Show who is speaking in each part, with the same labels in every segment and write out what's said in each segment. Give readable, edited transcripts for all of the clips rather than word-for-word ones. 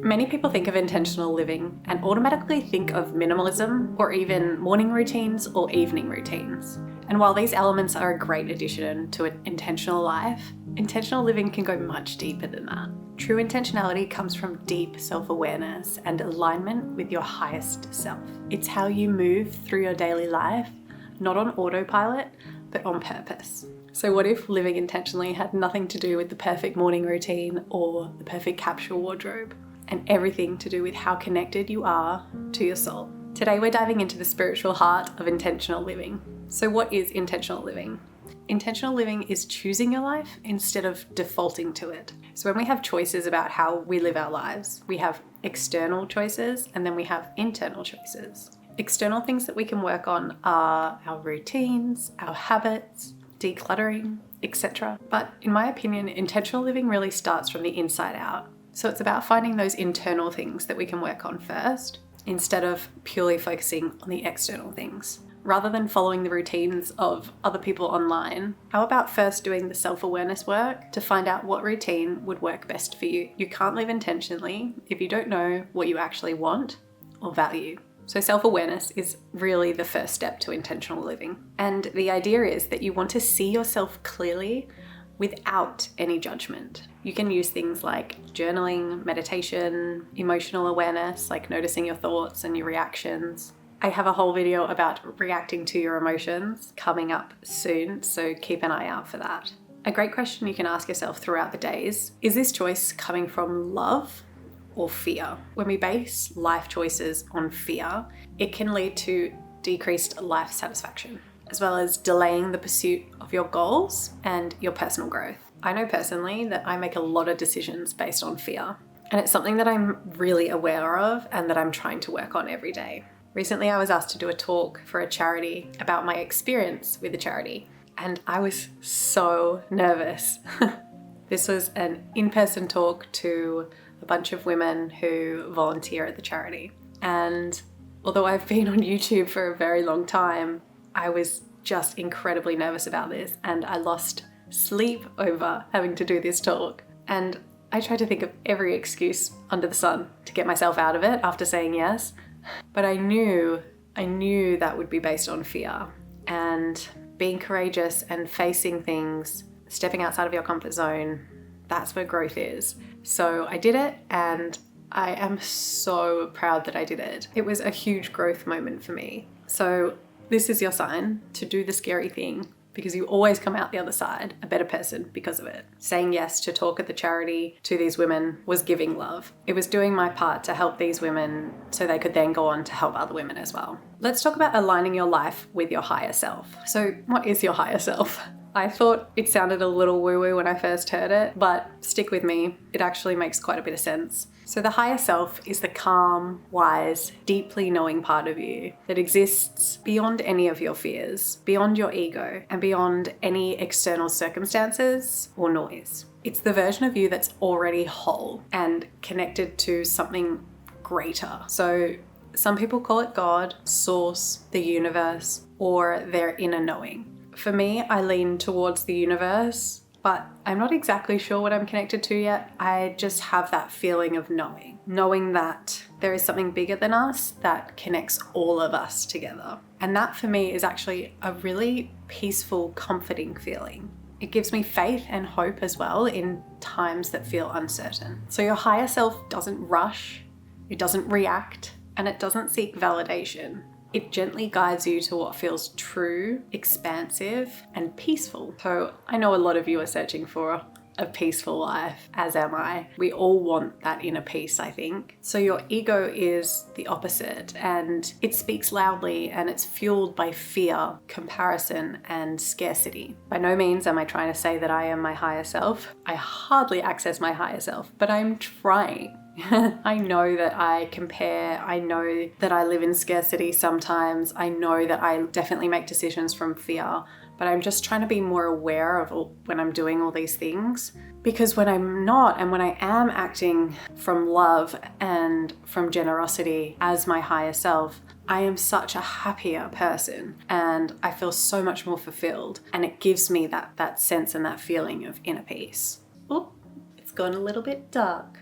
Speaker 1: Many people think of intentional living and automatically think of minimalism or even morning routines or evening routines. And while these elements are a great addition to an intentional life, intentional living can go much deeper than that. True intentionality comes from deep self-awareness and alignment with your highest self. It's how you move through your daily life, not on autopilot, but on purpose. So what if living intentionally had nothing to do with the perfect morning routine or the perfect capsule wardrobe, and everything to do with how connected you are to your soul? Today we're diving into the spiritual heart of intentional living. So what is intentional living? Intentional living is choosing your life instead of defaulting to it. So when we have choices about how we live our lives, we have external choices and then we have internal choices. External things that we can work on are our routines, our habits, decluttering, etc. But in my opinion, intentional living really starts from the inside out. So it's about finding those internal things that we can work on first, instead of purely focusing on the external things. Rather than following the routines of other people online, how about first doing the self-awareness work to find out what routine would work best for you? You can't live intentionally if you don't know what you actually want or value. So self-awareness is really the first step to intentional living. And the idea is that you want to see yourself clearly without any judgment. You can use things like journaling, meditation, emotional awareness, like noticing your thoughts and your reactions. I have a whole video about reacting to your emotions coming up soon, so keep an eye out for that. A great question you can ask yourself throughout the days: is this choice coming from love or fear? When we base life choices on fear, it can lead to decreased life satisfaction, as well as delaying the pursuit of your goals and your personal growth. I know personally that I make a lot of decisions based on fear, and it's something that I'm really aware of and that I'm trying to work on every day. Recently, I was asked to do a talk for a charity about my experience with the charity, and I was so nervous. This was an in-person talk to a bunch of women who volunteer at the charity. And although I've been on YouTube for a very long time, I was just incredibly nervous about this, and I lost sleep over having to do this talk. And I tried to think of every excuse under the sun to get myself out of it after saying yes, but I knew that would be based on fear. And being courageous and facing things, stepping outside of your comfort zone, that's where growth is. So I did it, and I am so proud that I did it. It was a huge growth moment for me. So this is your sign to do the scary thing, because you always come out the other side a better person because of it. Saying yes to talk at the charity to these women was giving love. It was doing my part to help these women so they could then go on to help other women as well. Let's talk about aligning your life with your higher self. So what is your higher self? I thought it sounded a little woo-woo when I first heard it, but stick with me, it actually makes quite a bit of sense. So the higher self is the calm, wise, deeply knowing part of you that exists beyond any of your fears, beyond your ego, and beyond any external circumstances or noise. It's the version of you that's already whole and connected to something greater. So some people call it God, Source, the universe, or their inner knowing. For me, I lean towards the universe, but I'm not exactly sure what I'm connected to yet. I just have that feeling of knowing that there is something bigger than us that connects all of us together. And that for me is actually a really peaceful, comforting feeling. It gives me faith and hope as well in times that feel uncertain. So your higher self doesn't rush, it doesn't react, and it doesn't seek validation. It gently guides you to what feels true, expansive, and peaceful. So I know a lot of you are searching for a peaceful life, as am I. We all want that inner peace, I think. So your ego is the opposite, and it speaks loudly, and it's fueled by fear, comparison, and scarcity. By no means am I trying to say that I am my higher self. I hardly access my higher self, but I'm trying. I know that I compare, I know that I live in scarcity sometimes, I know that I definitely make decisions from fear, but I'm just trying to be more aware of when I'm doing all these things. Because when I'm not, and when I am acting from love and from generosity as my higher self, I am such a happier person and I feel so much more fulfilled, and it gives me that sense and that feeling of inner peace. Oh, it's gone a little bit dark.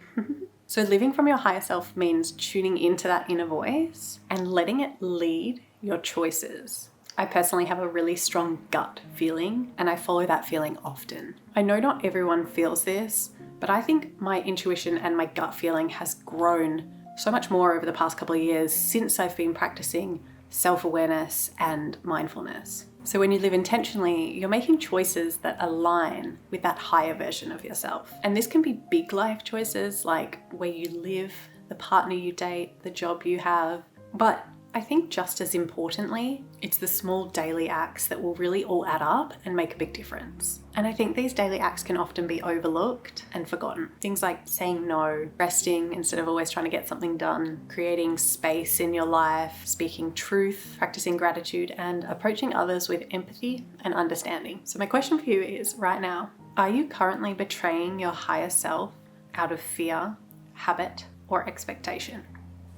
Speaker 1: So living from your higher self means tuning into that inner voice and letting it lead your choices. I personally have a really strong gut feeling, and I follow that feeling often. I know not everyone feels this, but I think my intuition and my gut feeling has grown so much more over the past couple of years since I've been practicing self-awareness and mindfulness. So when you live intentionally, you're making choices that align with that higher version of yourself. And this can be big life choices like where you live, the partner you date, the job you have. But I think just as importantly, it's the small daily acts that will really all add up and make a big difference. And I think these daily acts can often be overlooked and forgotten. Things like saying no, resting instead of always trying to get something done, creating space in your life, speaking truth, practicing gratitude, and approaching others with empathy and understanding. So my question for you is right now, are you currently betraying your higher self out of fear, habit, or expectation?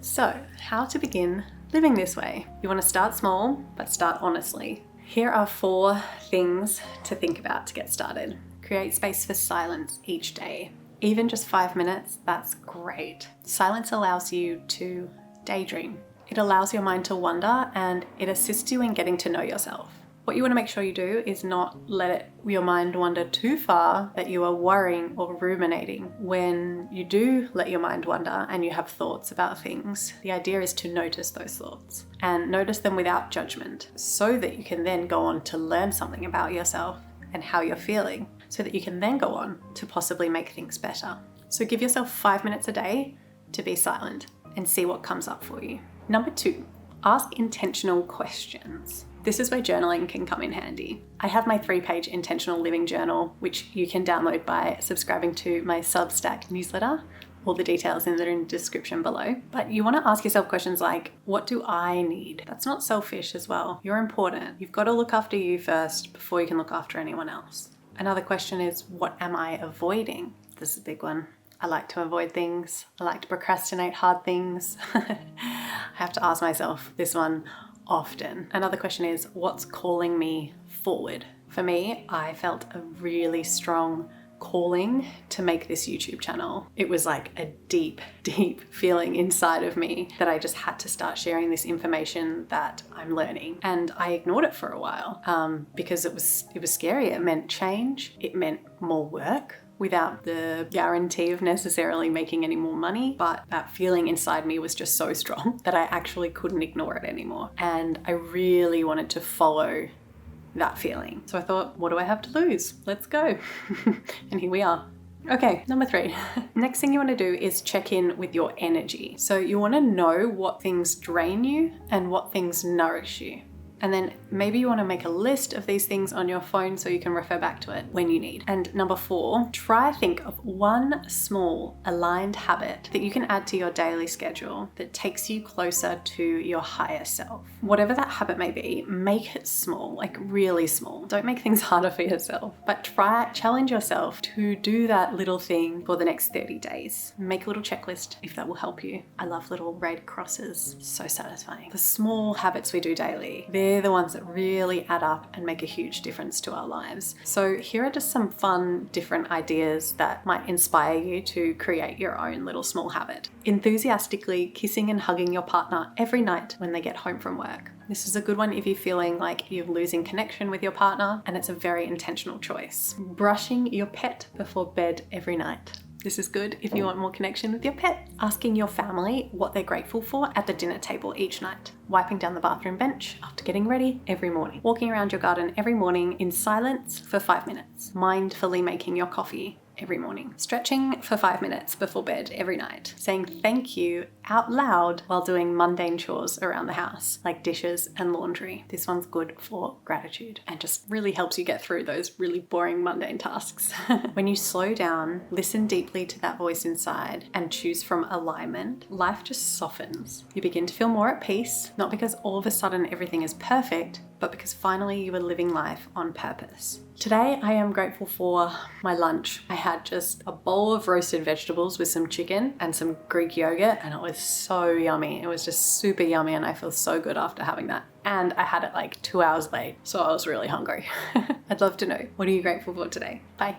Speaker 1: So, how to begin living this way? You want to start small, but start honestly. Here are 4 things to think about to get started. Create space for silence each day. Even just 5 minutes, that's great. Silence allows you to daydream. It allows your mind to wander, and it assists you in getting to know yourself. What you want to make sure you do is not let your mind wander too far that you are worrying or ruminating. When you do let your mind wander and you have thoughts about things, the idea is to notice those thoughts and notice them without judgment so that you can then go on to learn something about yourself and how you're feeling so that you can then go on to possibly make things better. So give yourself 5 minutes a day to be silent and see what comes up for you. Number 2, ask intentional questions. This is where journaling can come in handy. I have my 3-page intentional living journal, which you can download by subscribing to my Substack newsletter. All the details in the description below. But you want to ask yourself questions like, what do I need? That's not selfish as well. You're important. You've got to look after you first before you can look after anyone else. Another question is, what am I avoiding? This is a big one. I like to avoid things. I like to procrastinate hard things. I have to ask myself this one often. Another question is, what's calling me forward? For me, I felt a really strong calling to make this YouTube channel. It was like a deep, deep feeling inside of me that I just had to start sharing this information that I'm learning. And I ignored it for a while because it was scary. It meant change. It meant more work without the guarantee of necessarily making any more money. But that feeling inside me was just so strong that I actually couldn't ignore it anymore. And I really wanted to follow that feeling. So I thought, what do I have to lose? Let's go. And here we are. Okay, number 3. Next thing you want to do is check in with your energy. So you want to know what things drain you and what things nourish you. And then maybe you want to make a list of these things on your phone so you can refer back to it when you need. And number 4, try think of one small aligned habit that you can add to your daily schedule that takes you closer to your higher self. Whatever that habit may be, make it small, like really small. Don't make things harder for yourself, but challenge yourself to do that little thing for the next 30 days. Make a little checklist if that will help you. I love little red crosses, so satisfying. The small habits we do daily, they're the ones that really add up and make a huge difference to our lives. So here are just some fun, different ideas that might inspire you to create your own little small habit. Enthusiastically kissing and hugging your partner every night when they get home from work. This is a good one if you're feeling like you're losing connection with your partner, and it's a very intentional choice. Brushing your pet before bed every night. This is good if you want more connection with your pet. Asking your family what they're grateful for at the dinner table each night. Wiping down the bathroom bench after getting ready every morning. Walking around your garden every morning in silence for 5 minutes. Mindfully making your coffee every morning. Stretching for 5 minutes before bed every night. Saying thank you out loud while doing mundane chores around the house, like dishes and laundry. This one's good for gratitude and just really helps you get through those really boring mundane tasks. When you slow down, listen deeply to that voice inside and choose from alignment, life just softens. You begin to feel more at peace, not because all of a sudden everything is perfect, but because finally you are living life on purpose. Today, I am grateful for my lunch. I had just a bowl of roasted vegetables with some chicken and some Greek yogurt, and it was so yummy. It was just super yummy, and I feel so good after having that. And I had it like 2 hours late, so I was really hungry. I'd love to know, what are you grateful for today? Bye.